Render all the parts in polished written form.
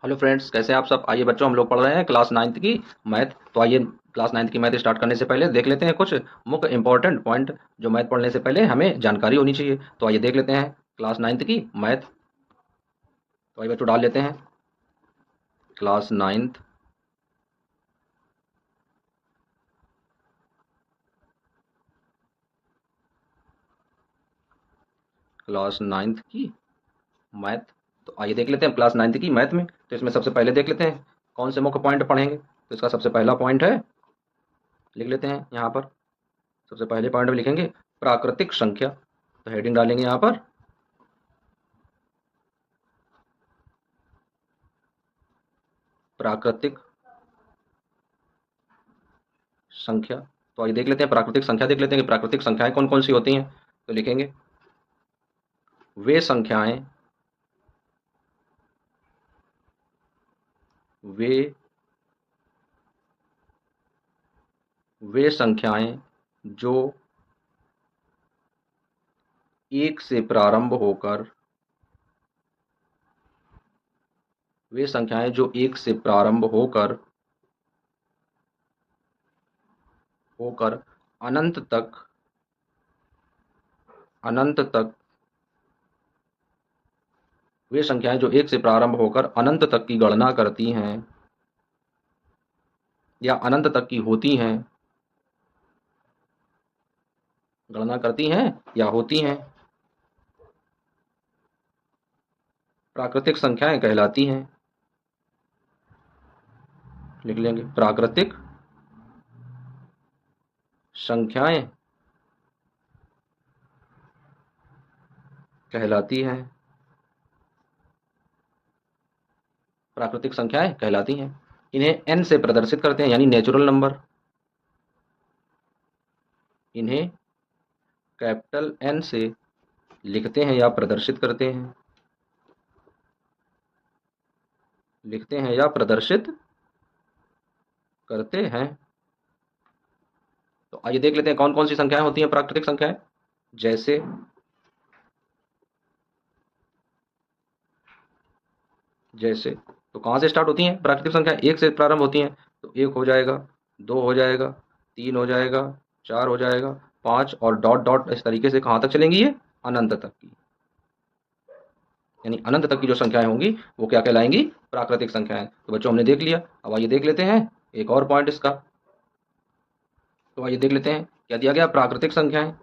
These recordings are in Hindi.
हेलो फ्रेंड्स, कैसे हैं आप सब। आइए बच्चों, हम लोग पढ़ रहे हैं क्लास नाइन्थ की मैथ। तो आइए, क्लास नाइन्थ की मैथ स्टार्ट करने से पहले देख लेते हैं कुछ मुख्य इंपॉर्टेंट पॉइंट जो मैथ पढ़ने से पहले हमें जानकारी होनी चाहिए। तो आइए देख लेते हैं क्लास नाइन्थ की मैथ। तो आइए बच्चों, डाल लेते हैं क्लास नाइन्थ क्लास नाइन्थ की मैथ। तो आइए देख लेते हैं क्लास नाइन्थ की मैथ में। तो इसमें सबसे पहले देख लेते हैं कौन से मुख्य पॉइंट पढ़ेंगे। तो इसका सबसे पहला पॉइंट है, लिख लेते हैं यहाँ पर। सबसे पहले पॉइंट में लिखेंगे प्राकृतिक संख्या। तो हेडिंग डालेंगे यहाँ पर प्राकृतिक संख्या। तो आइए देख लेते हैं प्राकृतिक संख्या, देख लेते हैं कि प्राकृतिक संख्याएं कौन कौन सी होती हैं। तो लिखेंगे वे संख्याएं, वे वे संख्याएं जो एक से प्रारंभ होकर, वे संख्याएं जो एक से प्रारंभ होकर होकर अनंत तक, अनंत तक, वे संख्याएं जो एक से प्रारंभ होकर अनंत तक की गणना करती हैं या अनंत तक की होती हैं, गणना करती हैं या होती हैं, प्राकृतिक संख्याएं कहलाती हैं। लिख लेंगे प्राकृतिक संख्याएं कहलाती हैं, प्राकृतिक संख्याएं कहलाती हैं। इन्हें एन से प्रदर्शित करते हैं, यानी नेचुरल नंबर। इन्हें कैपिटल एन से लिखते हैं या प्रदर्शित करते हैं, लिखते हैं या प्रदर्शित करते हैं। तो आइए देख लेते हैं कौन कौन सी संख्याएं होती हैं प्राकृतिक संख्याएं। जैसे जैसे तो कहाँ से स्टार्ट होती हैं प्राकृतिक संख्या, एक से प्रारंभ होती हैं। तो एक हो जाएगा, दो हो जाएगा, तीन हो जाएगा, चार हो जाएगा, पाँच, और डॉट डॉट इस तरीके से कहाँ तक चलेंगी ये, अनंत तक की। यानी अनंत तक की जो संख्याएं होंगी वो क्या कहलाएंगी, प्राकृतिक संख्याएं। तो बच्चों हमने देख लिया। अब आइए देख लेते हैं एक और पॉइंट इसका। तो आइए देख लेते हैं क्या दिया गया, प्राकृतिक संख्याएं।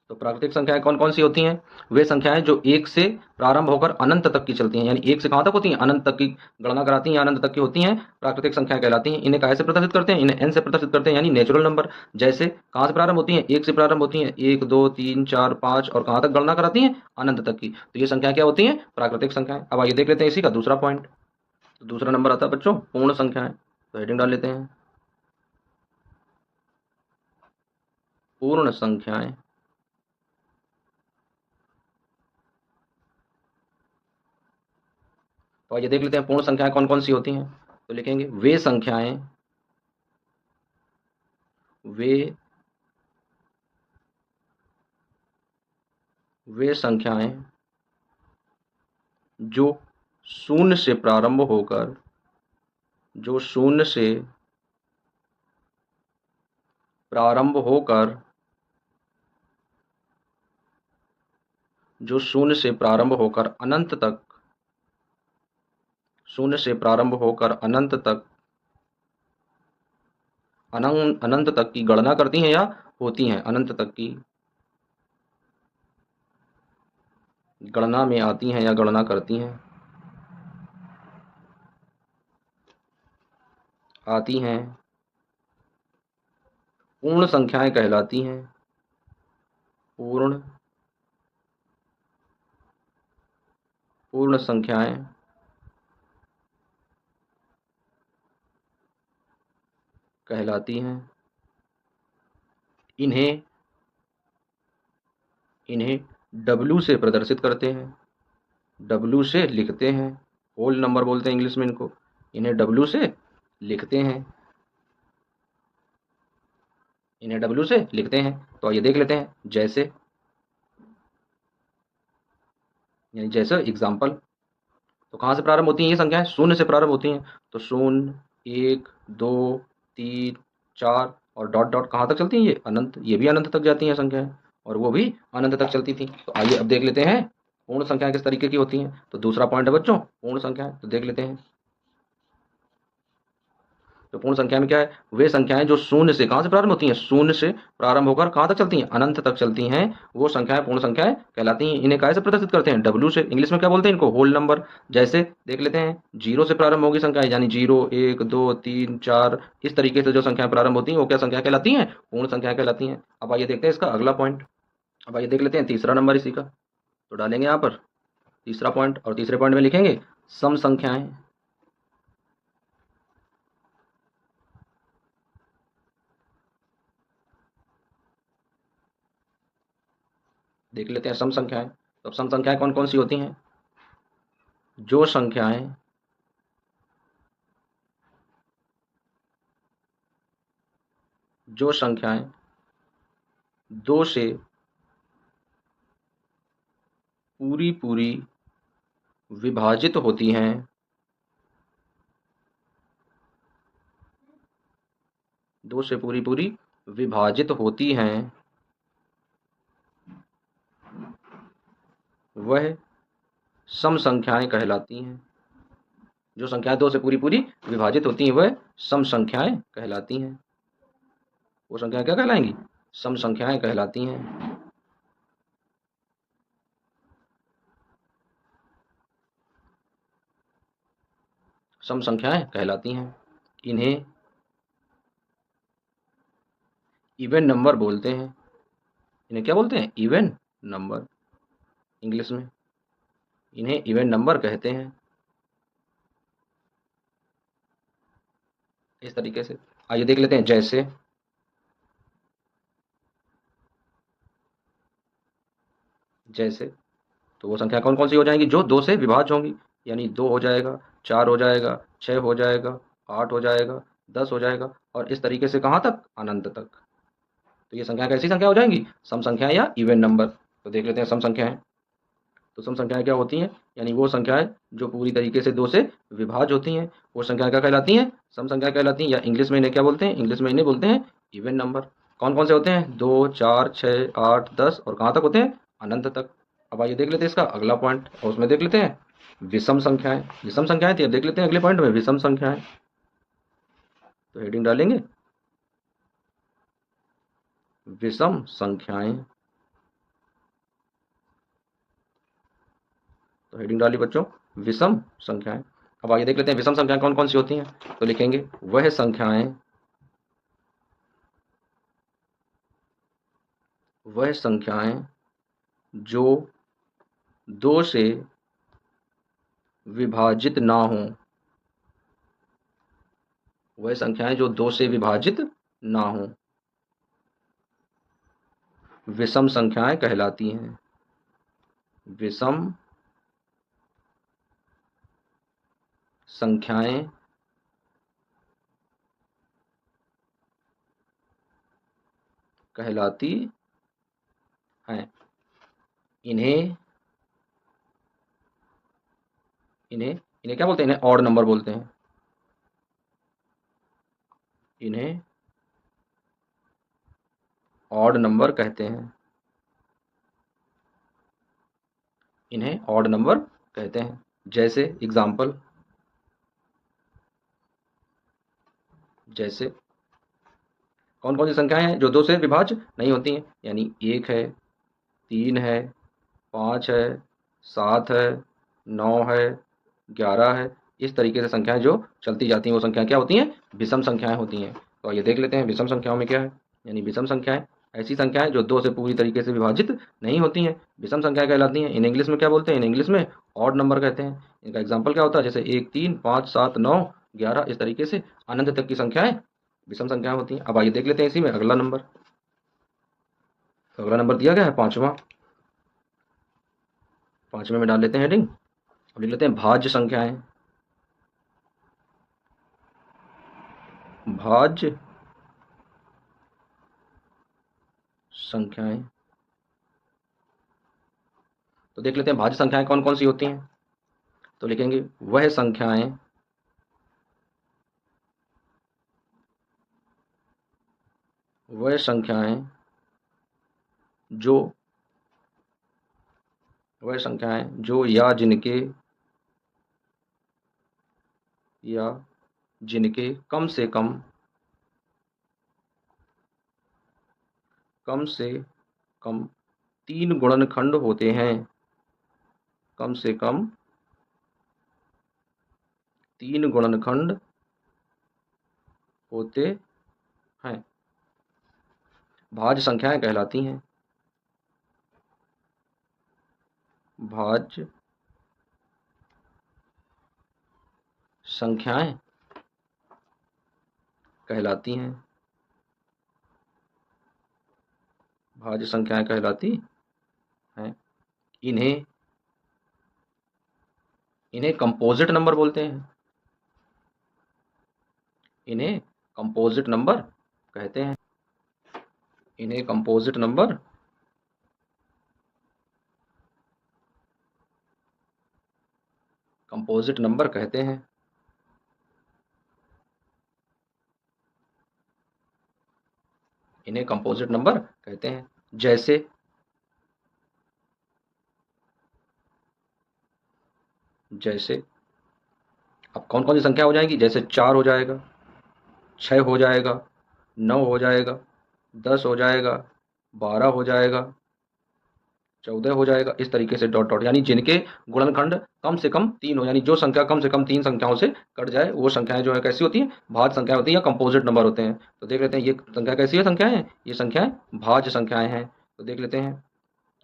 तो प्राकृतिक संख्याएं कौन कौन सी होती हैं, वे संख्याएं जो एक से प्रारंभ होकर अनंत तक की चलती हैं, यानी एक से कहाँ तक होती हैं, अनंत तक की गणना कराती हैं, अनंत तक की होती हैं, प्राकृतिक संख्याएं कहलाती हैं। इन्हें कैसे प्रदर्शित करते हैं, इन्हें एन से प्रदर्शित करते हैं, यानी नेचुरल नंबर। जैसे कहाँ से प्रारंभ होती हैं, एक से प्रारंभ होती हैं, एक दो तीन चार पाँच, और कहाँ तक गणना कराती हैं, अनंत तक की। तो ये संख्या क्या होती हैं, प्राकृतिक संख्याएं। अब आइए देख लेते हैं इसी का दूसरा पॉइंट। तो दूसरा नंबर आता है बच्चों पूर्ण संख्याएं। तो हेडिंग डाल लेते हैं पूर्ण संख्याएं। तो आइए देख लेते हैं पूर्ण संख्याएं कौन कौन सी होती हैं। तो लिखेंगे वे संख्याएं, वे वे संख्याएं जो शून्य से प्रारंभ होकर, जो शून्य से प्रारंभ होकर, जो शून्य से प्रारंभ होकर अनंत तक, शून्य से प्रारंभ होकर अनंत तक, अनंत तक की गणना करती हैं या होती हैं, अनंत तक की गणना में आती हैं या गणना करती हैं, आती हैं, पूर्ण संख्याएं कहलाती हैं, पूर्ण पूर्ण संख्याएं कहलाती हैं। इन्हें इन्हें डब्ल्यू से प्रदर्शित करते हैं, डब्ल्यू से लिखते हैं, होल नंबर बोलते हैं इंग्लिश में इनको। इन्हें डब्ल्यू से लिखते हैं, इन्हें डब्ल्यू से लिखते हैं। तो आइए देख लेते हैं। जैसे यानी जैसे एग्जाम्पल, तो कहाँ से प्रारंभ होती हैं ये संख्याएं? शून्य से प्रारंभ होती हैं। तो शून्य, एक, दो, तीन, चार और डॉट डॉट कहाँ तक चलती हैं? ये अनंत, ये भी अनंत तक जाती हैं संख्याएं, और वो भी अनंत तक चलती थी। तो आइए अब देख लेते हैं पूर्ण संख्याएं किस तरीके की होती हैं। तो दूसरा पॉइंट है बच्चों पूर्ण संख्याएं, तो देख लेते हैं। तो पूर्ण संख्या में क्या है? वे संख्याएं जो शून्य से कहाँ से प्रारंभ होती हैं? शून्य से प्रारंभ होकर कहाँ तक चलती हैं? अनंत तक चलती हैं, वो संख्याएं पूर्ण संख्याएं कहलाती हैं। इन्हें काय से प्रदर्शित करते हैं? डब्ल्यू से। इंग्लिश में क्या बोलते हैं इनको? Whole number. जैसे देख लेते हैं, जीरो से प्रारंभ होगी संख्याएं, यानी जीरो, एक, दो, तीन, चार, इस तरीके से जो संख्याएं प्रारंभ होती हैं वो क्या संख्या कहलाती हैं? पूर्ण संख्या कहलाती हैं। अब आइए देखते हैं इसका अगला पॉइंट। अब आइए देख लेते हैं तीसरा नंबर इसी का। तो डालेंगे यहाँ पर तीसरा पॉइंट, और तीसरे पॉइंट में लिखेंगे सम संख्याएं। देख लेते हैं सम संख्याएं। तो अब सम संख्याएं कौन कौन सी होती हैं? जो संख्याएं जो संख्याएं दो से पूरी पूरी विभाजित होती हैं, दो से पूरी पूरी विभाजित होती हैं, वह सम संख्याएं कहलाती हैं। जो संख्याएं दो से पूरी पूरी विभाजित होती हैं वह सम संख्याएं कहलाती हैं। वो संख्याएं क्या कहलाएंगी? सम संख्याएं कहलाती हैं। सम संख्याएं कहलाती हैं। इन्हें इवन नंबर बोलते हैं। इन्हें क्या बोलते हैं? इवन नंबर, इंग्लिश में। इन्हें इवन नंबर कहते हैं। इस तरीके से आइए देख लेते हैं। जैसे जैसे तो वो संख्या कौन कौन सी हो जाएंगी? जो दो से विभाज्य होंगी, यानी दो हो जाएगा, चार हो जाएगा, छः हो जाएगा, आठ हो जाएगा, 10 हो जाएगा, और इस तरीके से कहाँ तक? अनंत तक। तो ये संख्या कैसी संख्या हो जाएंगी? सम संख्याएं या इवन नंबर। तो देख लेते हैं सम संख्याएं। तो सम संख्याएं क्या होती हैं? यानी वो संख्याएं जो पूरी तरीके से दो से विभाज्य होती हैं, वो संख्याएं क्या कहलाती हैं? सम संख्या कहलाती हैं, या इंग्लिश में इन्हें क्या बोलते हैं? इंग्लिश में इन्हें बोलते हैं इवन नंबर। कौन कौन से होते हैं? दो, चार, छः, आठ, 10, और कहाँ तक होते हैं? अनंत तक। अब आइए देख लेते हैं इसका अगला पॉइंट, और उसमें देख लेते हैं विषम संख्याएं। विषम संख्याएं थी, अब देख लेते हैं अगले पॉइंट में विषम संख्याएं। तो हेडिंग डालेंगे विषम संख्याएं। तो हेडिंग डाली बच्चों विषम संख्याएं। अब आइए देख लेते हैं विषम संख्याएं कौन कौन सी होती हैं। तो लिखेंगे वह संख्याएं जो दो से विभाजित ना हों। वह संख्याएं जो दो से विभाजित ना हों विषम संख्याएं कहलाती हैं। विषम संख्याएं कहलाती हैं। इन्हें इन्हें इन्हें क्या बोलते हैं? इन्हें ऑड नंबर बोलते हैं। इन्हें ऑड नंबर कहते हैं। इन्हें ऑड नंबर कहते हैं। जैसे एग्जाम्पल, जैसे कौन कौन सी संख्याएं हैं जो दो से विभाज्य नहीं होती हैं? यानी एक है, तीन है, पाँच है, सात है, नौ है, 11 है। इस तरीके से संख्याएं जो चलती जाती हैं वो संख्याएं क्या होती हैं? विषम संख्याएं होती हैं। तो आइए देख लेते हैं विषम संख्याओं में क्या है। यानी विषम संख्याएं ऐसी संख्याएं जो दो से पूरी तरीके से विभाजित नहीं होती हैं, विषम संख्या कहलाती हैं। इन इंग्लिश में क्या बोलते हैं? इन इंग्लिश में ऑड नंबर कहते हैं। इनका एग्जाम्पल क्या होता है? जैसे एक, तीन, पाँच, सात, नौ, 11, इस तरीके से अनंत तक की संख्याएं विषम संख्याएं होती हैं। अब आइए देख लेते हैं इसी में अगला नंबर। तो अगला नंबर दिया गया है पांचवा। पांचवें में डाल लेते हैं हेडिंग। अब लिख लेते हैं भाज्य संख्याएं। भाज्य संख्याएं। तो देख लेते हैं भाज्य संख्याएं कौन कौन सी होती हैं। तो लिखेंगे वह संख्याएं जो या जिनके कम से कम 3 गुणनखंड होते हैं, कम से कम 3 गुणनखंड होते हैं, भाज्य संख्याएं कहलाती हैं। भाज्य संख्याएं कहलाती हैं, भाज्य संख्याएं कहलाती हैं। इन्हें कंपोजिट नंबर बोलते हैं, इन्हें कंपोजिट नंबर कहते हैं, इन्हें कंपोजिट नंबर कहते हैं। इन्हें कंपोजिट नंबर कहते हैं। जैसे अब कौन कौन सी संख्या हो जाएगी, जैसे 4 हो जाएगा, 6 हो जाएगा, 9 हो जाएगा, 10 हो जाएगा, 12 हो जाएगा, 14 हो जाएगा, इस तरीके से डॉट डॉट, यानी जिनके गुणनखंड कम से कम 3 हो, यानी जो संख्या कम से कम 3 संख्याओं से कट जाए, वो संख्याएं जो है कैसी होती हैं, भाज्य संख्या होती है या कंपोजिट नंबर होते हैं। तो देख लेते हैं ये संख्या कैसी है, संख्याएं हैं, ये संख्याएं भाज्य संख्याएं हैं। तो देख लेते हैं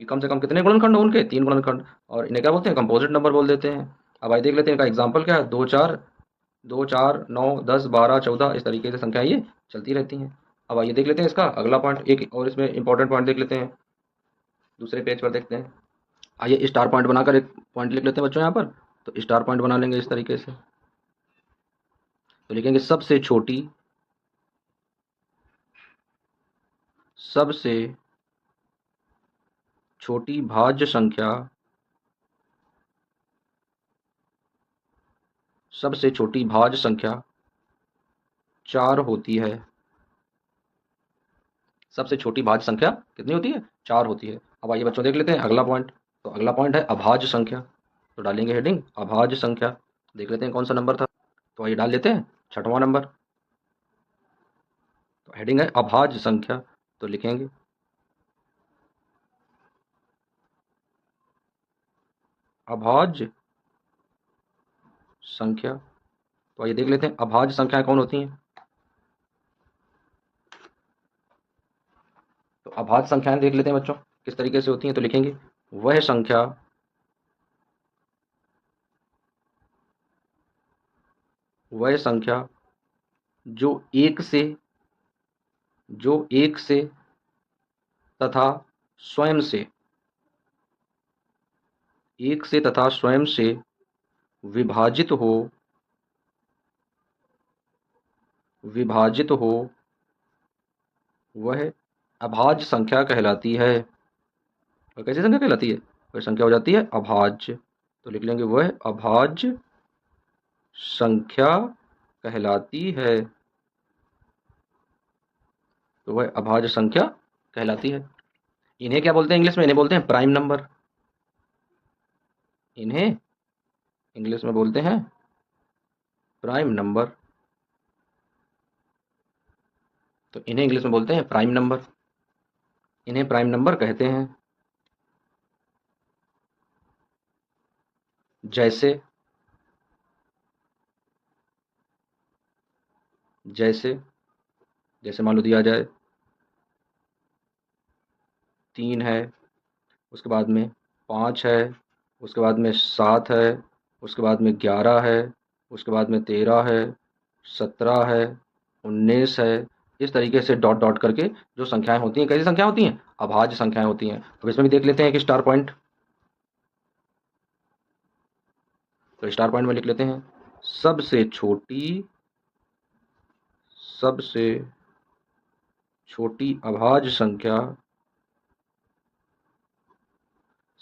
कि कम से कम कितने गुणनखंड हो उनके, 3 गुणनखंड, और इन्हें क्या बोलते हैं, कंपोजिट नंबर बोल देते हैं। अब आइए देख लेते हैं इनका एग्जाम्पल क्या है। 2 4 9 10 12 14, इस तरीके से संख्याएं ये चलती रहती हैं। अब आइए देख लेते हैं इसका अगला पॉइंट, एक और इसमें इंपॉर्टेंट पॉइंट देख लेते हैं, दूसरे पेज पर देखते हैं। आइए स्टार पॉइंट बनाकर एक पॉइंट लिख लेते हैं बच्चों यहाँ पर। तो स्टार पॉइंट बना लेंगे इस तरीके से। तो लिखेंगे सबसे छोटी भाज्य संख्या, सबसे छोटी भाज्य संख्या 4 होती है। सबसे छोटी भाज्य संख्या कितनी होती है, 4 होती है। अब आइए बच्चों देख लेते हैं अगला पॉइंट। तो अगला पॉइंट है अभाज्य संख्या। तो डालेंगे हेडिंग अभाज्य संख्या। देख लेते हैं कौन सा नंबर था। तो आइए डाल लेते हैं 6वां नंबर। तो हेडिंग है अभाज्य संख्या। तो लिखेंगे अभाज्य संख्या। तो आइए देख लेते हैं अभाज्य संख्याएं कौन होती हैं। तो अभाज्य संख्याएं देख लेते हैं बच्चों किस तरीके से होती हैं। तो लिखेंगे वह संख्या जो एक से तथा स्वयं से विभाजित हो वह अभाज्य संख्या कहलाती है। और कैसी संख्या कहलाती है, वह संख्या हो जाती है अभाज्य। तो लिख लेंगे वह अभाज्य संख्या कहलाती है। तो वह अभाज्य संख्या कहलाती है। इन्हें क्या बोलते हैं इंग्लिश में, इन्हें बोलते हैं प्राइम नंबर। इन्हें इंग्लिश में बोलते हैं प्राइम नंबर। तो इन्हें इंग्लिश में बोलते हैं प्राइम नंबर, इन्हें प्राइम नंबर कहते हैं। जैसे जैसे जैसे मान लो दिया जाए 3 है, उसके बाद में 5 है, उसके बाद में 7 है, उसके बाद में 11 है, उसके बाद में 13 है, 17 है, 19 है, इस तरीके से डॉट डॉट करके जो संख्याएं होती हैं, कैसी संख्याएं होती हैं, अभाज्य संख्याएं होती हैं। अब इसमें भी देख लेते हैं कि स्टार पॉइंट। तो स्टार पॉइंट में लिख लेते हैं सबसे छोटी अभाज्य संख्या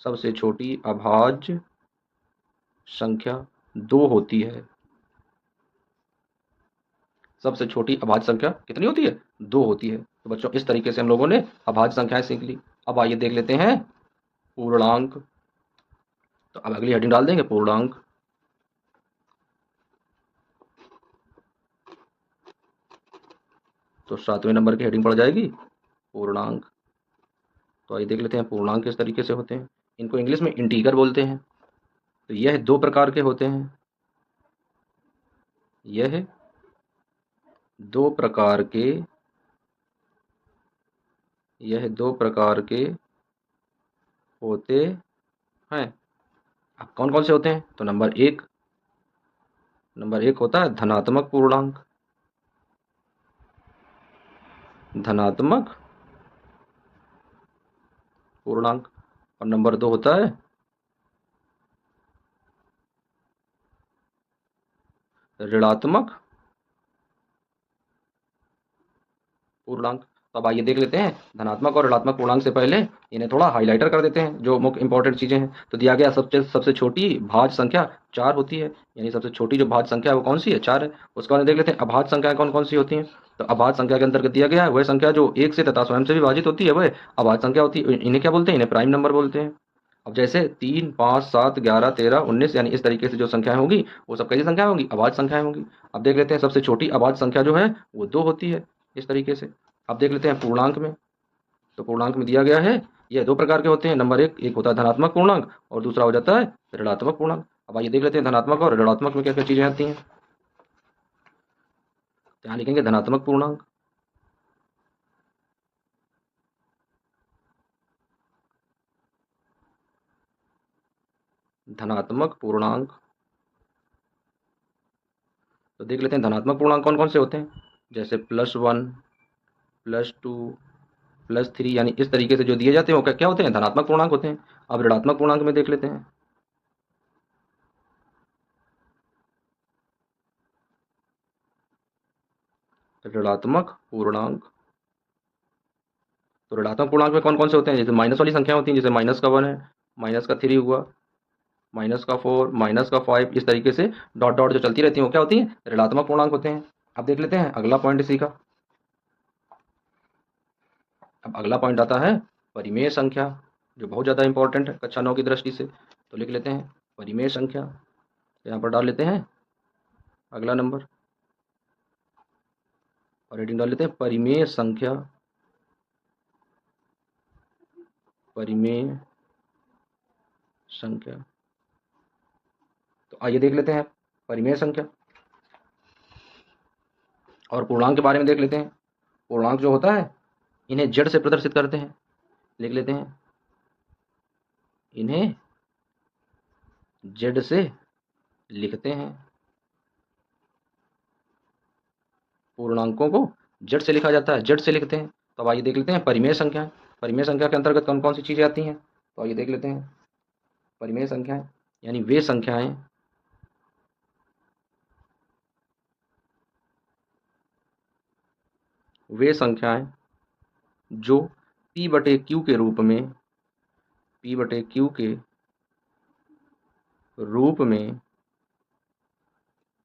सबसे छोटी अभाज्य संख्या 2 होती है। सबसे छोटी अभाज्य संख्या कितनी होती है? 2 होती है। तो बच्चों इस तरीके से हम लोगों ने अभाज्य संख्याएं सीख ली। अब आइए देख लेते हैं पूर्णांक। तो अब अगली हेडिंग डाल देंगे पूर्णांक। तो 7वें नंबर की हेडिंग पड़ जाएगी पूर्णांक। तो आइए देख लेते हैं पूर्णांक किस तरीके से होते हैं। इनको इंग्लिश में इंटीगर बोलते हैं। तो यह 2 प्रकार के होते हैं। यह 2 प्रकार के यह 2 प्रकार के होते हैं। अब कौन कौन से होते हैं? तो नंबर एक होता है धनात्मक पूर्णांक। धनात्मक पूर्णांक। और नंबर 2 होता है ऋणात्मक पूर्णांक। तो अब आइए देख लेते हैं धनात्मक और ऋणात्मक पूर्णांक से पहले इन्हें थोड़ा हाइलाइटर कर देते हैं, जो मुख्य इंपॉर्टेंट चीजें हैं। तो दिया गया सबसे छोटी भाज्य संख्या 4 होती है, यानी सबसे छोटी जो भाज्य संख्या है वो कौन सी है? 4 है। उसके बाद देख लेते हैं अभाज्य संख्याएं कौन कौन सी होती हैं। तो अभाज्य संख्या के अंतर्गत दिया गया है वह संख्या जो 1 से तथा स्वयं से विभाजित होती है वह अभाज्य संख्या होती है। इन्हें क्या बोलते हैं? इन्हें प्राइम नंबर बोलते हैं। अब जैसे 3, 5, 7, 11, 13, 19 यानी इस तरीके से जो संख्याएं होगी वो सब कैसी संख्याएं होंगी? अभाज्य संख्याएं होंगी। अब देख लेते हैं सबसे छोटी अभाज्य संख्या जो है वो 2 होती है, इस तरीके से। अब देख लेते हैं पूर्णांक में। तो पूर्णांक में दिया गया है यह 2 प्रकार के होते हैं। नंबर एक होता है धनात्मक पूर्णांक और दूसरा हो जाता है ऋणात्मक पूर्णांक। अब आइए देख लेते हैं धनात्मक और ऋणात्मक में क्या क्या चीजें आती हैं। यहाँ लिखेंगे धनात्मक पूर्णांक। धनात्मक पूर्णांक। तो देख लेते हैं धनात्मक पूर्णांक कौन कौन से होते हैं। जैसे +1, +2, +3 यानी इस तरीके से जो दिए जाते हैं वो क्या होते हैं? धनात्मक पूर्णांक होते हैं। अब ऋणात्मक पूर्णांक में देख लेते हैं। ऋणात्मक पूर्णांक। तो ऋणात्मक पूर्णांक में कौन कौन से होते हैं? जैसे माइनस वाली संख्या होती है, जैसे -1 है, -3 हुआ, -4, -5, इस तरीके से डॉट डॉट जो चलती रहती है वो क्या होती है? ऋणात्मक पूर्णांक होते हैं। अब देख लेते हैं अगला पॉइंट इसी का। अब अगला पॉइंट आता है परिमेय संख्या, जो बहुत ज़्यादा इंपॉर्टेंट है कक्षा 9 की दृष्टि से। तो लिख लेते हैं परिमेय संख्या। तो यहाँ पर डाल लेते हैं अगला नंबर और हेडिंग डाल लेते हैं परिमेय संख्या। परिमेय संख्या। तो आइए देख लेते हैं परिमेय संख्या और पूर्णांक के बारे में देख लेते हैं। पूर्णांक जो होता है इन्हें जेड से प्रदर्शित करते हैं। लिख लेते हैं इन्हें जेड से लिखते हैं। पूर्णांकों को जेड से लिखा जाता है, जेड से लिखते हैं। तो अब आइए देख लेते हैं परिमेय संख्या। परिमेय संख्या के अंतर्गत कौन कौन सी चीज़ें आती हैं। तो आइए देख लेते हैं परिमेय संख्याएं यानी वे संख्याएं जो P/Q के रूप में P/Q के रूप में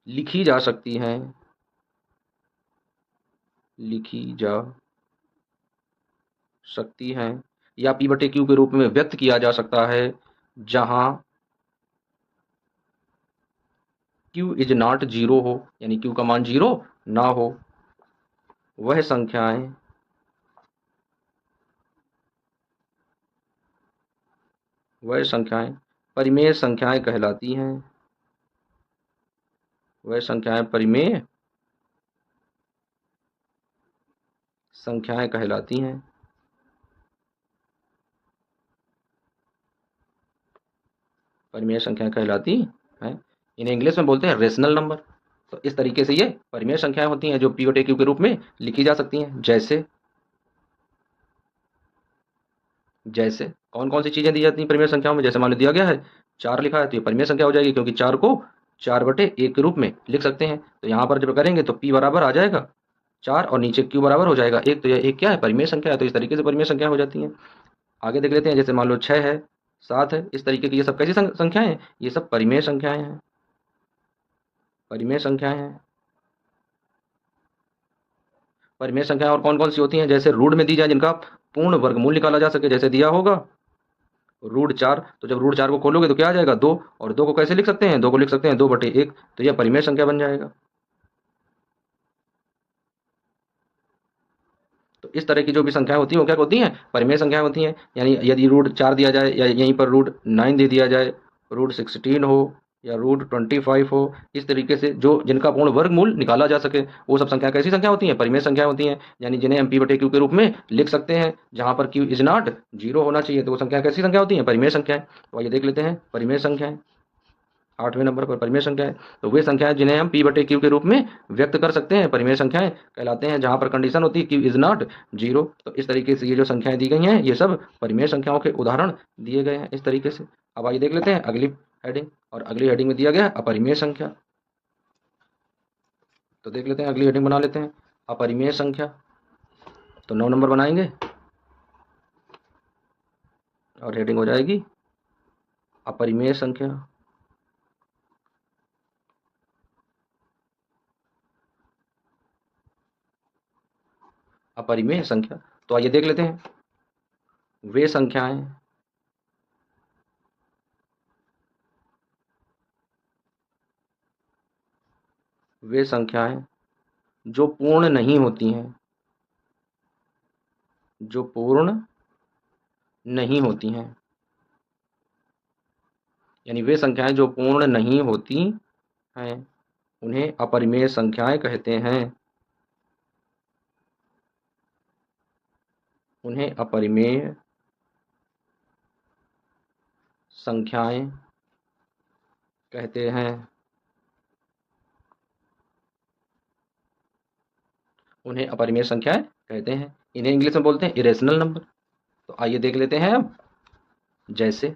लिखी जा सकती हैं, लिखी जा सकती हैं या P/Q के रूप में व्यक्त किया जा सकता है जहां Q इज नॉट 0 हो, यानी Q का मान 0 ना हो। वह संख्याएं परिमेय संख्याएं कहलाती हैं। वह संख्याएं परिमेय संख्याएं कहलाती हैं। परिमेय संख्याएं कहलाती हैं। इन्हें इंग्लिश में बोलते हैं रेशनल नंबर। तो इस तरीके से ये परिमेय संख्याएं होती हैं जो P/Q के रूप में लिखी जा सकती हैं। जैसे कौन कौन सी चीजें दी जाती हैं परिमेय संख्याओं में। जैसे मान लो दिया गया है 4 लिखा है तो ये परिमेय संख्या हो जाएगी, क्योंकि 4 को 4/1 के रूप में लिख सकते हैं। तो यहाँ पर जब करेंगे तो P बराबर आ जाएगा 4 और नीचे Q बराबर हो जाएगा 1। तो यह एक क्या है? परिमेय संख्या है। तो इस तरीके से परिमेय संख्या हो जाती है। आगे देख लेते हैं जैसे मान लो 6 है 7 है। इस तरीके की ये सब कैसी संख्याएं हैं? ये सब परिमेय संख्याएं हैं, परिमेय संख्याएं हैं। परिमेय संख्याएं और कौन कौन सी होती हैं? जैसे रूट में दी जाए जिनका पूर्ण वर्गमूल निकाला जा सके, जैसे दिया होगा √4, तो जब √4 को खोलोगे तो क्या आ जाएगा? 2, और 2 को कैसे लिख सकते हैं? 2 को लिख सकते हैं 2/1, तो यह परिमेय संख्या बन जाएगा। तो इस तरह की जो भी संख्याएं होती हैं वो क्या होती हैं? परिमेय संख्याएं होती हैं। यानी यदि √4 दिया जाए या यहीं पर √9 दे दिया जाए, √16 हो या √25 हो, इस तरीके से जो जिनका पूर्ण वर्गमूल निकाला जा सके, वो सब संख्या कैसी संख्या होती हैं? परिमेय संख्या होती हैं। यानी जिन्हें हम p/q के रूप में लिख सकते हैं, जहां पर q इज नॉट 0 होना चाहिए, तो वो संख्या कैसी संख्या होती है? परिमेय संख्याएं। तो आइए देख लेते हैं परिमेय संख्याएं। 8वें नंबर पर परिमेय संख्याएं, तो वे संख्याएं जिन्हें हम p/q के रूप में व्यक्त कर सकते हैं, परिमेय संख्याएं कहलाते हैं, जहां पर कंडीशन होती है q इज नॉट 0। तो इस तरीके से ये जो संख्याएं दी गई हैं, ये सब परिमेय संख्याओं के उदाहरण दिए गए हैं इस तरीके से। अब आइए देख लेते हैं अगली हेडिंग, और अगली हेडिंग में दिया गया है अपरिमेय संख्या। तो देख लेते हैं, अगली हेडिंग बना लेते हैं अपरिमेय संख्या। तो 9 नंबर बनाएंगे और हेडिंग हो जाएगी अपरिमेय संख्या। अपरिमेय संख्या, तो आइए देख लेते हैं वे संख्याएं वे संख्याएं जो पूर्ण नहीं होती हैं, जो पूर्ण नहीं होती हैं। यानी वे संख्याएं जो पूर्ण नहीं होती हैं, उन्हें अपरिमेय संख्याएं कहते हैं। उन्हें अपरिमेय संख्याएं कहते हैं। उन्हें अपरिमेय संख्याएं कहते हैं। इन्हें इंग्लिश में बोलते हैं इरेशनल नंबर। तो आइए देख लेते हैं अब, जैसे,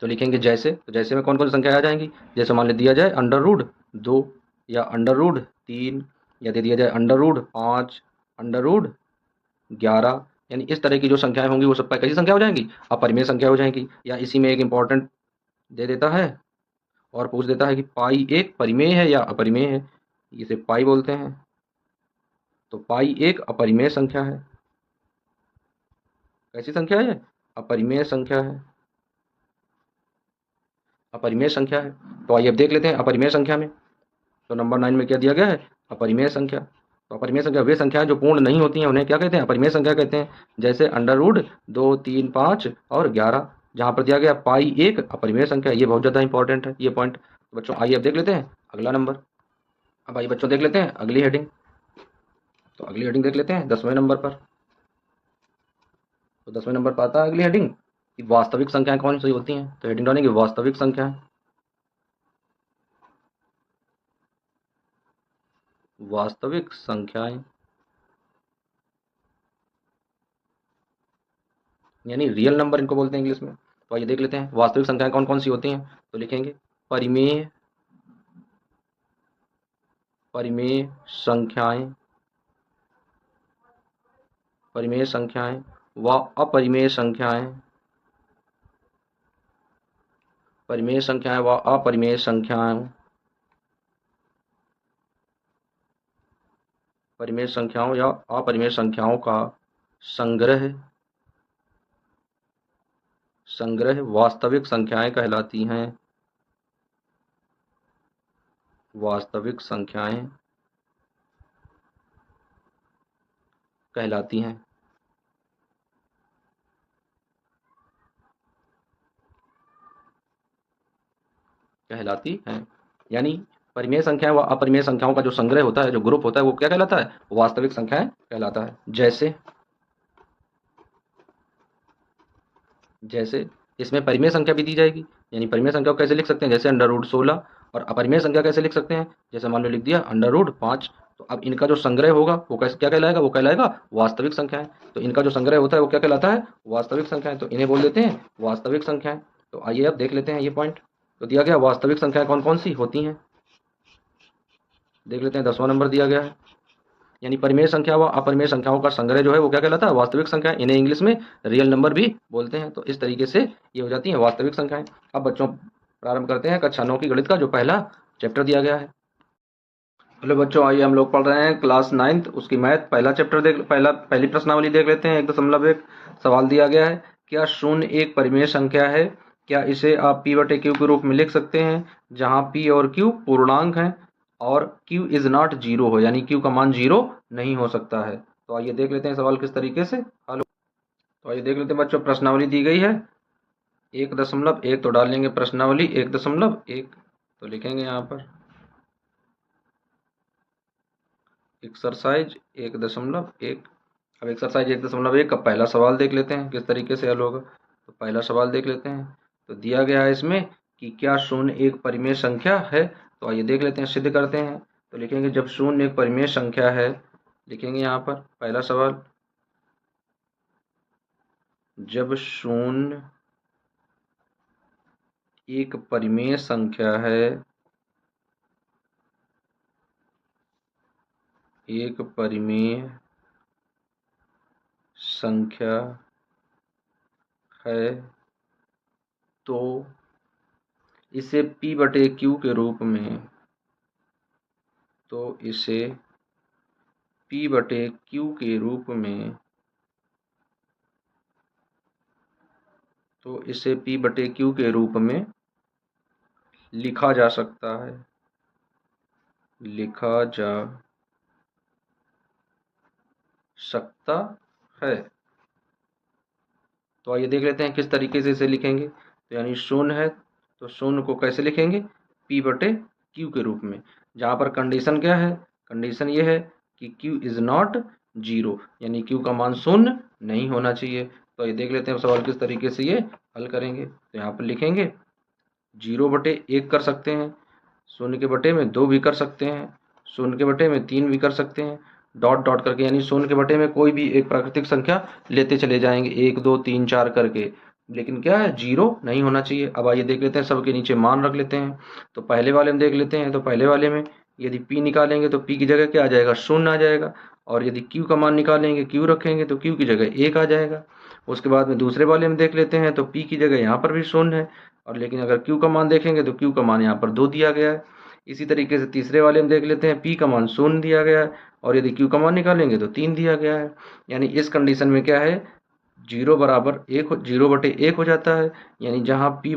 तो लिखेंगे जैसे, तो जैसे में कौन कौन सी संख्या आ जाएंगी? जैसे मान ले दिया जाए √2 या √3, या दे दिया जाए √5, √11, यानी इस तरह की जो संख्याएं होंगी वो सब कैसी संख्या हो जाएंगी? अपरिमेय संख्या हो जाएंगी। या इसी में एक इंपॉर्टेंट दे देता है और पूछ देता है कि पाई एक परिमेय है या अपरिमेय है। इसे पाई बोलते हैं। तो पाई एक अपरिमेय संख्या है। कैसी संख्या है? अपरिमेय संख्या है। अपरिमेय संख्या है। तो आइए अब देख लेते हैं अपरिमेय संख्या में। तो नंबर 9 में क्या दिया गया है? अपरिमेय संख्या। तो अपरिमेय संख्या वे संख्याएं जो पूर्ण नहीं होती हैं, उन्हें क्या कहते हैं? अपरिमेय संख्या कहते हैं। जैसे √2, 3, 5 और 11, जहां पर दिया गया पाई एक अपरिमेय संख्या। ये बहुत ज़्यादा इंपॉर्टेंट है ये पॉइंट। तो बच्चों आइए अब देख लेते हैं अगला नंबर। अब आइए बच्चों देख लेते हैं अगली हेडिंग। तो अगली हेडिंग देख लेते हैं 10वें नंबर पर। तो 10वें नंबर पर आता है अगली हेडिंग कि वास्तविक संख्याएं कौन सी होती हैं। तो हेडिंग डालेंगे वास्तविक संख्याएं। वास्तविक संख्याएं यानी रियल नंबर इनको बोलते हैं इंग्लिश में। तो आइए देख लेते हैं वास्तविक संख्याएं कौन कौन सी होती हैं। तो लिखेंगे परिमेय परिमेय संख्याएं, परिमेय संख्याएं व अपरिमेय संख्याएं, परिमेय संख्याएं व अपरिमेय संख्याएं, परिमेय संख्याओं या अपरिमेय संख्याओं का संग्रह संग्रह वास्तविक संख्याएं कहलाती हैं। वास्तविक संख्याएं कहलाती हैं। कहलाती हैं यानी परिमेय संख्याएं व अपरिमेय संख्याओं का जो संग्रह होता है, जो ग्रुप होता है, वो क्या कहलाता है? वास्तविक संख्याएं कहलाता है। जैसे जैसे इसमें परिमेय संख्या भी दी जाएगी। यानी परिमेय संख्या को कैसे लिख सकते हैं? जैसे √16। और अपरिमेय संख्या कैसे लिख सकते हैं? जैसे मान लो लिख दिया √5। तो अब इनका जो संग्रह होगा वो कैसे क्या कहलाएगा? वो कहलाएगा वास्तविक संख्याएं। तो इनका जो संग्रह होता है वो क्या कहलाता है? वास्तविक संख्याएं। तो इन्हें बोल देते हैं वास्तविक संख्याएं। तो आइए अब देख लेते हैं ये पॉइंट। तो दिया गया वास्तविक संख्याएं कौन कौन सी होती हैं, देख लेते हैं। 10वां नंबर दिया गया है यानी परिमेय संख्या व अपरिमेय संख्याओं का संग्रह जो है वो क्या कहलाता है, वास्तविक संख्या। इन्हें इंग्लिश में रियल नंबर भी बोलते हैं। तो इस तरीके से ये हो जाती है वास्तविक संख्याएं। अब बच्चों प्रारंभ करते हैं कक्षा 9 की गणित का जो पहला चैप्टर दिया गया है। हेलो बच्चों, आइए हम लोग पढ़ रहे हैं क्लास 9th उसकी मैथ पहला चैप्टर पहली प्रश्नावली देख लेते हैं। 1.1 सवाल दिया गया है, क्या शून्य एक परिमेय संख्या है? क्या इसे आप p बटे क्यू के रूप में लिख सकते हैं, जहां p और q पूर्णांक हैं और q इज नॉट जीरो हो, यानी q का मान जीरो नहीं हो सकता है। तो आइए देख लेते हैं सवाल किस तरीके से हल। तो आइए देख लेते हैं बच्चों, प्रश्नावली दी गई है 1.1 तो डाल लेंगे प्रश्नावली 1.1 तो लिखेंगे यहाँ पर एक्सरसाइज 1.1। अब एक्सरसाइज 1.1 का पहला सवाल देख लेते हैं किस तरीके से हल होगा। तो पहला सवाल देख लेते हैं। तो दिया गया है इसमें कि क्या शून्य एक परिमेय संख्या है। तो आइए देख लेते हैं, सिद्ध करते हैं। तो लिखेंगे जब शून्य एक परिमेय संख्या है, लिखेंगे यहाँ पर पहला सवाल, जब शून्य एक परिमेय संख्या है, एक परिमेय संख्या है तो इसे p बटे क्यू के रूप में, तो इसे p बटे क्यू के रूप में, तो इसे p बटे क्यू के रूप में लिखा जा सकता है, लिखा जा सकता है। तो आइए देख लेते हैं किस तरीके से इसे लिखेंगे। तो यानी शून्य है तो शून्य को कैसे लिखेंगे, p बटे क्यू के रूप में, जहाँ पर कंडीशन क्या है, कंडीशन ये है कि q इज नॉट जीरो, यानी q का मान शून्य नहीं होना चाहिए। तो ये देख लेते हैं सवाल किस तरीके से ये हल करेंगे। तो यहाँ पर लिखेंगे 0/1 कर सकते हैं, शून्य के बटे में 2 भी कर सकते हैं, शून्य के बटे में 3 भी कर सकते हैं, डॉट डॉट करके, यानी शून्य के बटे में कोई भी एक प्राकृतिक संख्या लेते चले जाएंगे 1 2 3 4 करके, लेकिन क्या है, जीरो नहीं होना चाहिए। अब आइए देख लेते हैं, सबके नीचे मान रख लेते हैं। तो पहले वाले में देख लेते हैं। तो पहले वाले में यदि p निकालेंगे तो p की जगह क्या आ जाएगा, शून्य आ जाएगा। और यदि q का मान निकालेंगे, q रखेंगे तो q की जगह 1 आ जाएगा। उसके बाद में दूसरे वाले में देख लेते हैं। तो p की जगह यहाँ पर भी शून्य है, और लेकिन अगर q का मान देखेंगे तो q का मान यहाँ पर 2 दिया गया है। इसी तरीके से तीसरे वाले में देख लेते हैं, p का मान शून्य दिया गया है, और यदि q का मान निकालेंगे तो 3 दिया गया है। यानी इस कंडीशन में क्या है, 0/1 हो जाता है, यानी जहाँ p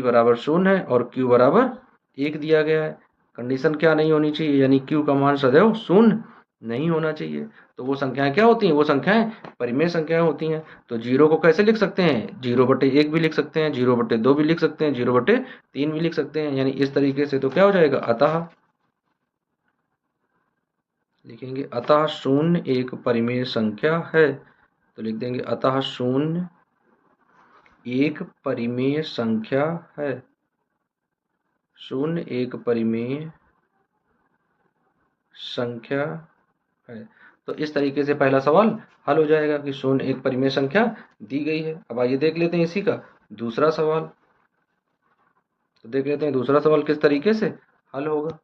बराबर शून्य है और q बराबर 1 दिया गया है। कंडीशन क्या नहीं होनी चाहिए, यानी q का मान सदैव शून्य नहीं होना चाहिए। तो वो संख्याएं क्या होती हैं, वो संख्याएं परिमेय संख्याएं होती हैं। तो 0 को कैसे लिख सकते हैं, 0/1 भी लिख सकते हैं, 0/2 भी लिख सकते हैं, 0/3 भी लिख सकते हैं। यानी इस तरीके से तो क्या हो जाएगा, अतः लिखेंगे अतः शून्य एक परिमेय संख्या है। तो लिख देंगे अतः शून्य एक परिमेय संख्या है, शून्य एक परिमेय संख्या है। तो इस तरीके से पहला सवाल हल हो जाएगा कि शून्य एक परिमेय संख्या दी गई है। अब आइए देख लेते हैं इसी का दूसरा सवाल। तो देख लेते हैं दूसरा सवाल किस तरीके से हल होगा।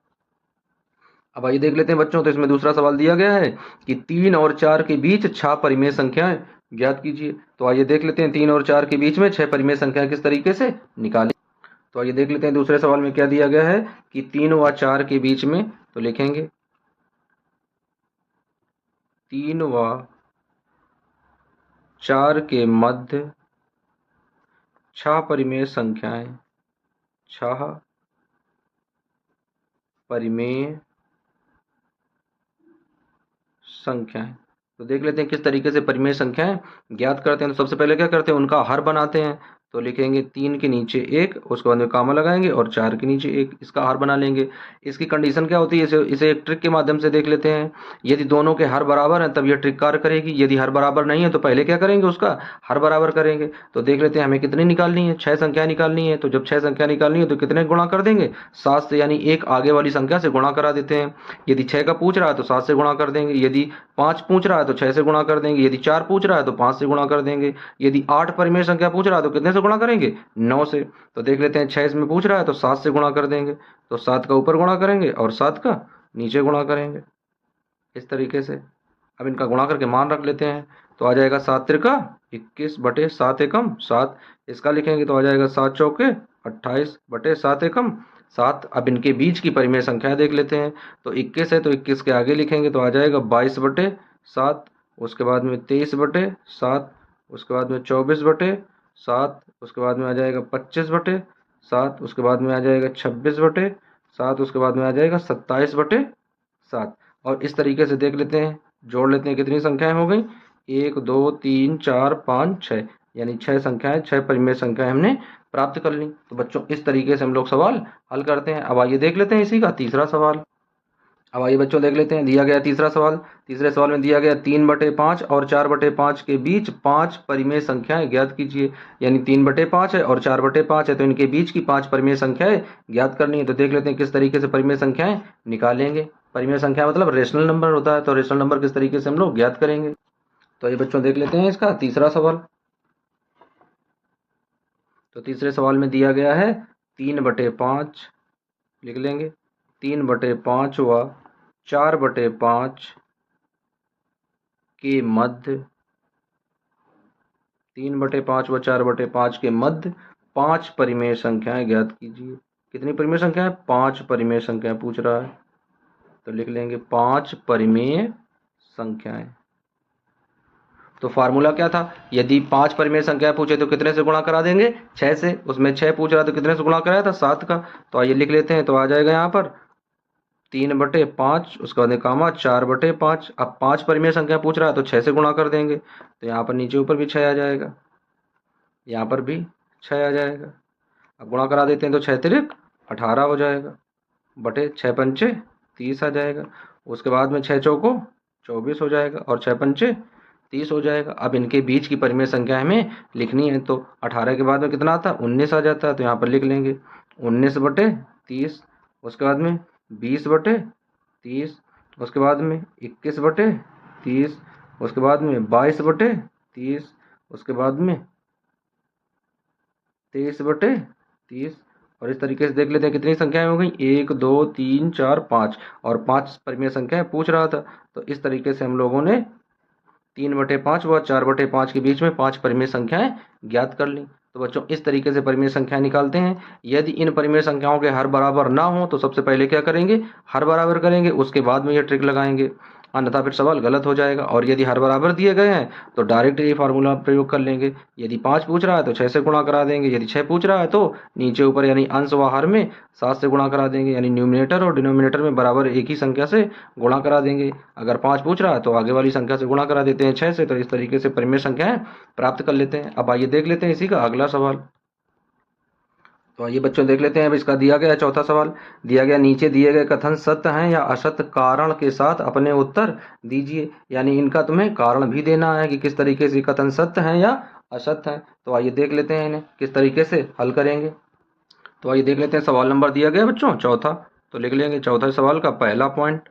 अब आइए देख लेते हैं बच्चों। तो इसमें दूसरा सवाल दिया गया है कि 3 और 4 के बीच 6 परिमेय संख्याएं ज्ञात कीजिए। तो आइए देख लेते हैं 3 और 4 के बीच में 6 परिमेय संख्याएं किस तरीके से निकालें। तो आइए देख लेते हैं दूसरे सवाल में क्या दिया गया है कि 3 व 4 के बीच में, तो लिखेंगे 3 व 4 के मध्य 6 परिमेय संख्याएं, 6 परिमेय संख्याएं। तो देख लेते हैं किस तरीके से परिमेय संख्याएं ज्ञात करते हैं। तो सबसे पहले क्या करते हैं, उनका हर बनाते हैं। तो लिखेंगे 3 के नीचे 1, उसके बाद में कामा लगाएंगे, और 4 के नीचे 1, इसका हर बना लेंगे। इसकी कंडीशन क्या होती है, इसे एक ट्रिक के माध्यम से देख लेते हैं। यदि दोनों के हर बराबर हैं तब यह ट्रिक कार्य करेगी, यदि हर बराबर नहीं है तो पहले क्या करेंगे, उसका हर बराबर करेंगे। तो देख लेते हैं हमें कितनी निकालनी है, 6 संख्या निकालनी है। तो जब 6 संख्या निकालनी है तो कितने गुणा कर देंगे, 7 से, यानी एक आगे वाली संख्या से गुणा करा देते हैं। यदि 6 का पूछ रहा है तो 7 से गुणा कर देंगे, यदि 5 पूछ रहा है तो 6 से गुणा कर देंगे, यदि 4 पूछ रहा है तो 5 से गुणा कर देंगे, यदि 8 परिमेय संख्या पूछ रहा है तो कितने से गुणा करेंगे, 9 से। तो देख लेते हैं 6 इसमें पूछ रहा है तो 7 से गुणा कर देंगे। तो 7 का ऊपर गुणा करेंगे और 7 का नीचे गुणा करेंगे। इस तरीके से। अब इनका गुणा करके मान रख लेते हैं, तो आ जाएगा 7 त्रिका 21 बटे 7 एकम 7। इसका लिखेंगे तो आ जाएगा 7 चौके 28 बटे 7 एकम 7। अब इनके बीच की परिमेय संख्या देख लेते हैं, तो 21 है तो 21 के आगे लिखेंगे तो आ जाएगा 22 बटे 7, उसके बाद में 23 बटे 7, उसके बाद में 24 बटे 7, उसके बाद में आ जाएगा 25 बटे 7, उसके बाद में आ जाएगा 26 बटे 7, उसके बाद में आ जाएगा 27 बटे 7। और इस तरीके से देख लेते हैं, जोड़ लेते हैं कितनी संख्याएं हो गई, 1 2 3 4 5 6, यानी 6 संख्याएं, 6 परिमेय संख्याएं हमने प्राप्त कर ली। तो बच्चों इस तरीके से हम लोग सवाल हल करते हैं। अब आइए देख लेते हैं इसी का तीसरा सवाल। अब आइए बच्चों देख लेते हैं, दिया गया तीसरा सवाल। तीसरे सवाल में दिया गया 3/5 और 4/5 के बीच 5 परिमेय संख्याएं ज्ञात कीजिए। यानी 3/5 है और 4/5 है, तो इनके बीच की 5 परिमेय संख्याएं ज्ञात करनी है। तो देख लेते हैं किस तरीके से परिमेय संख्याएं निकालेंगे। परिमेय संख्या मतलब रेशनल नंबर होता है, तो रेशनल नंबर किस तरीके से हम लोग ज्ञात करेंगे। तो ये बच्चों देख लेते हैं इसका तीसरा सवाल। तो तीसरे सवाल में दिया गया है 3/5, लिख लेंगे 3/5 व 4/5 के मध्य, 3/5 व 4/5 के मध्य 5 परिमेय संख्याएं ज्ञात कीजिए। कितनी परिमेय संख्या है, 5 परिमेय संख्याएं पूछ रहा है, तो लिख लेंगे 5 परिमेय संख्याएं। तो फार्मूला क्या था, यदि 5 परिमेय संख्या पूछे तो कितने से गुणा करा देंगे, 6 से। उसमें 6 पूछ रहा तो कितने से गुणा कराया था, 7 का। तो आइए लिख लेते हैं, तो आ जाएगा यहाँ पर 3/5, उसके बाद कामा 4/5। अब 5 परिमेय संख्या पूछ रहा है तो 6 से गुणा कर देंगे, तो यहाँ पर नीचे ऊपर भी 6 आ जाएगा, यहाँ पर भी 6 आ जाएगा। अब गुणा करा देते हैं तो 6 तिरिक 18 हो जाएगा, बटे 6 पंचे 30 आ जाएगा। उसके बाद में 6 चौको 24 हो जाएगा और 6 पंचे 30 हो जाएगा। अब इनके बीच की परिमेय संख्या हमें लिखनी है, तो 18 के बाद में कितना आता है, 19 आ जाता है। तो यहाँ पर लिख लेंगे 19/30, उसके बाद में 20/30, उसके बाद में 21/30, उसके बाद में 22/30, उसके बाद में 23/30। और इस तरीके से देख लेते हैं कितनी संख्याएं हो गई, 1 2 3 4 5, और 5 परिमेय संख्याएं पूछ रहा था। तो इस तरीके से हम लोगों ने 3/5 व 4/5 के बीच में 5 परिमेय संख्याएं ज्ञात कर ली। तो बच्चों इस तरीके से परिमेय संख्याएं निकालते हैं। यदि इन परिमेय संख्याओं के हर बराबर ना हो तो सबसे पहले क्या करेंगे, हर बराबर करेंगे, उसके बाद में ये ट्रिक लगाएंगे, अन्यथा फिर सवाल गलत हो जाएगा। और यदि हर बराबर दिए गए हैं तो डायरेक्ट ये फार्मूला प्रयोग कर लेंगे। यदि 5 पूछ रहा है तो 6 से गुणा करा देंगे, यदि 6 पूछ रहा है तो नीचे ऊपर यानी अंश व हर में 7 से गुणा करा देंगे, यानी न्यूमिनेटर और डिनोमिनेटर में बराबर एक ही संख्या से गुणा करा देंगे। अगर 5 पूछ रहा है तो आगे वाली संख्या से गुणा करा देते हैं 6 से। तो इस तरीके से परिमेय संख्याएं प्राप्त कर लेते हैं। अब आइए देख लेते हैं इसी का अगला सवाल। तो आइए बच्चों देख लेते हैं, अब इसका दिया गया चौथा सवाल। दिया गया नीचे दिए गए कथन सत्य हैं या असत्य, कारण के साथ अपने उत्तर दीजिए। यानी इनका तुम्हें कारण भी देना है कि किस तरीके से कथन सत्य हैं या असत्य हैं। तो आइए देख लेते हैं इन्हें किस तरीके से हल करेंगे। तो आइए देख लेते हैं, सवाल नंबर दिया गया बच्चों चौथा। तो लिख लेंगे चौथा सवाल का पहला पॉइंट।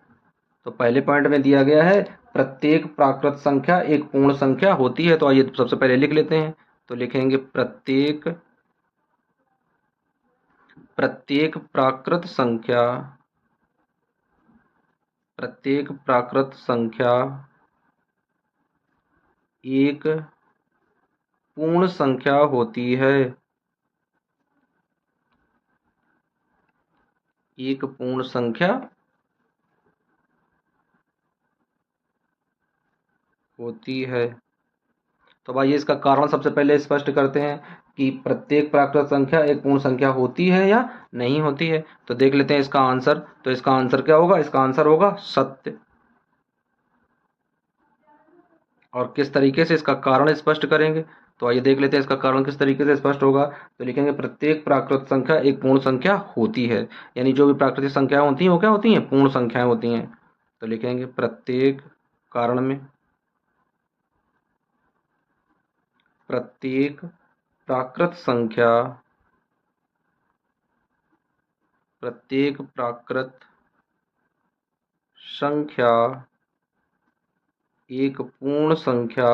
तो पहले पॉइंट में दिया गया है प्रत्येक प्राकृत संख्या एक पूर्ण संख्या होती है। तो आइए सबसे पहले लिख लेते हैं, तो लिखेंगे प्रत्येक प्राकृत संख्या एक पूर्ण संख्या होती है। एक पूर्ण संख्या होती है। तो भाई इसका कारण सबसे पहले स्पष्ट करते हैं कि प्रत्येक प्राकृत संख्या एक पूर्ण संख्या होती है या नहीं होती है। तो देख लेते हैं इसका आंसर। तो इसका आंसर क्या होगा, इसका आंसर होगा सत्य। और किस तरीके से इसका कारण स्पष्ट करेंगे, तो आइए देख लेते हैं इसका कारण किस तरीके से स्पष्ट होगा। तो लिखेंगे प्रत्येक प्राकृत संख्या एक पूर्ण संख्या होती है, यानी जो भी प्राकृतिक संख्याएं होती हैं वो क्या होती हैं, पूर्ण संख्याएं होती हैं। तो लिखेंगे प्रत्येक कारण में प्रत्येक प्राकृत संख्या प्रत्येक प्राकृत संख्या एक पूर्ण संख्या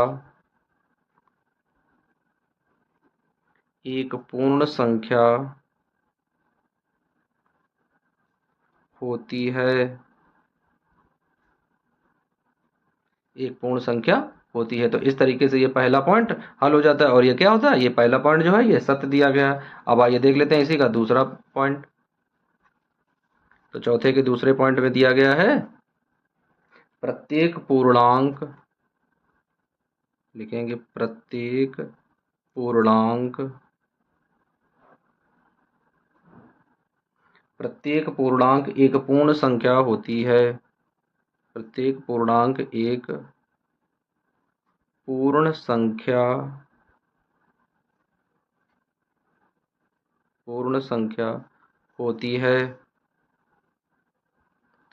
होती है। एक पूर्ण संख्या होती है। तो इस तरीके से ये पहला पॉइंट हल हो जाता है और ये क्या होता है, ये पहला पॉइंट जो है ये सत्य दिया गया है। अब आइए देख लेते हैं इसी का दूसरा पॉइंट। तो चौथे के दूसरे पॉइंट में दिया गया है प्रत्येक पूर्णांक, लिखेंगे प्रत्येक पूर्णांक, प्रत्येक पूर्णांक एक पूर्ण संख्या होती है। प्रत्येक पूर्णांक एक पूर्ण संख्या, पूर्ण संख्या होती है।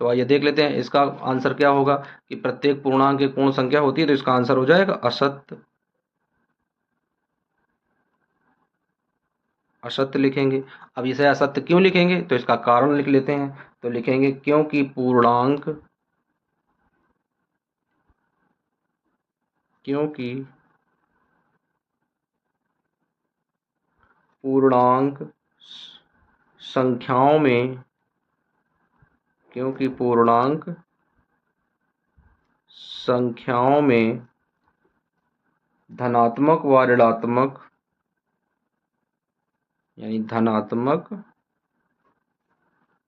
तो आइए देख लेते हैं इसका आंसर क्या होगा कि प्रत्येक पूर्णांक एक पूर्ण संख्या होती है, तो इसका आंसर हो जाएगा असत्य। असत्य लिखेंगे। अब इसे असत्य क्यों लिखेंगे, तो इसका कारण लिख लेते हैं। तो लिखेंगे क्योंकि पूर्णांक, क्योंकि पूर्णांक संख्याओं में, क्योंकि पूर्णांक संख्याओं में धनात्मक व ऋणात्मक, यानी धनात्मक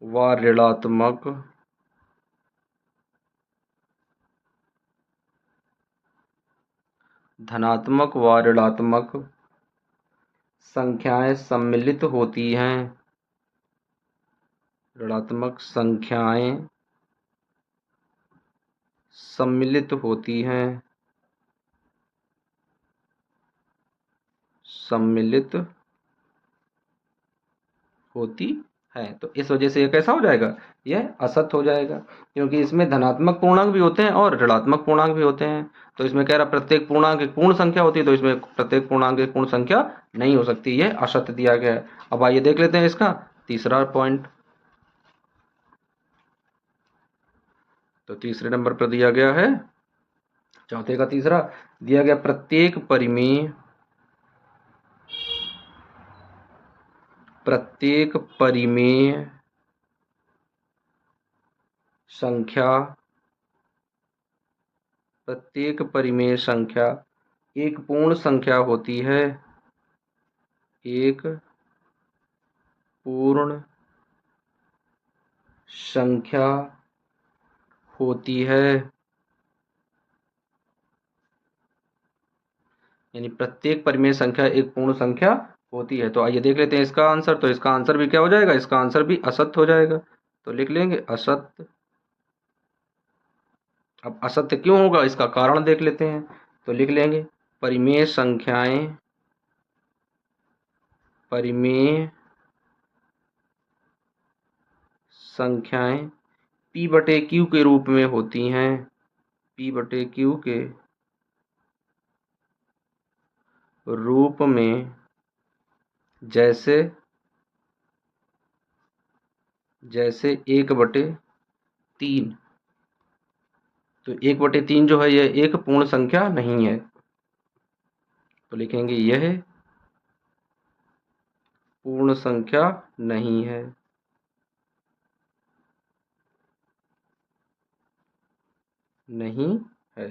व ऋणात्मक धनात्मक व ऋणात्मक संख्याएं सम्मिलित होती हैं। ऋणात्मक संख्याएं सम्मिलित होती हैं, सम्मिलित होती है। तो इस वजह से ये कैसा हो जाएगा, यह असत्य हो जाएगा, क्योंकि इसमें धनात्मक पूर्णांक भी होते हैं और ऋणात्मक पूर्णांक भी होते हैं। तो इसमें कह रहा प्रत्येक पूर्णांक एक पूर्ण संख्या होती है, तो इसमें प्रत्येक पूर्णांक एक पूर्ण संख्या नहीं हो सकती, यह असत्य दिया गया है। अब आइए देख लेते हैं इसका तीसरा पॉइंट। तो तीसरे नंबर पर दिया गया है, चौथे का तीसरा दिया गया प्रत्येक परिमेय, प्रत्येक परिमेय संख्या, प्रत्येक परिमेय संख्या एक पूर्ण संख्या होती है। एक पूर्ण संख्या होती है, यानी प्रत्येक परिमेय संख्या एक पूर्ण संख्या होती है। तो आइए देख लेते हैं इसका आंसर। तो इसका आंसर भी क्या हो जाएगा, इसका आंसर भी असत्य हो जाएगा। तो लिख लेंगे असत्य। अब असत्य क्यों होगा, इसका कारण देख लेते हैं। तो लिख लेंगे परिमेय संख्याएं, परिमेय संख्याएं P बटे Q के रूप में होती हैं। P बटे Q के रूप में, जैसे जैसे 1/3। तो 1/3 जो है यह एक पूर्ण संख्या नहीं है। तो लिखेंगे यह पूर्ण संख्या नहीं है। नहीं है।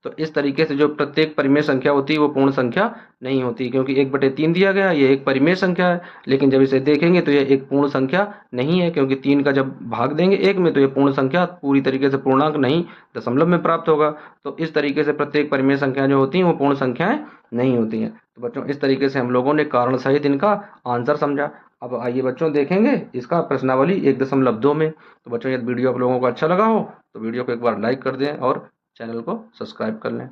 तो इस तरीके से जो प्रत्येक परिमेय संख्या होती है वो पूर्ण संख्या नहीं होती, क्योंकि 1/3 दिया गया, ये एक परिमेय संख्या है, लेकिन जब इसे देखेंगे तो ये एक पूर्ण संख्या नहीं है, क्योंकि 3 का जब भाग देंगे 1 में तो ये पूर्ण संख्या पूरी तरीके से पूर्णांक नहीं दशमलव में प्राप्त होगा। तो इस तरीके से प्रत्येक परिमेय संख्या जो होती हैं वो पूर्ण संख्याएं नहीं होती हैं। तो बच्चों इस तरीके से हम लोगों ने कारण सहित इनका आंसर समझा। अब आइए बच्चों देखेंगे इसका प्रश्नावली 1.2 में। तो बच्चों यदि वीडियो आप लोगों को अच्छा लगा हो तो वीडियो को एक बार लाइक कर दें और चैनल को सब्सक्राइब कर लें।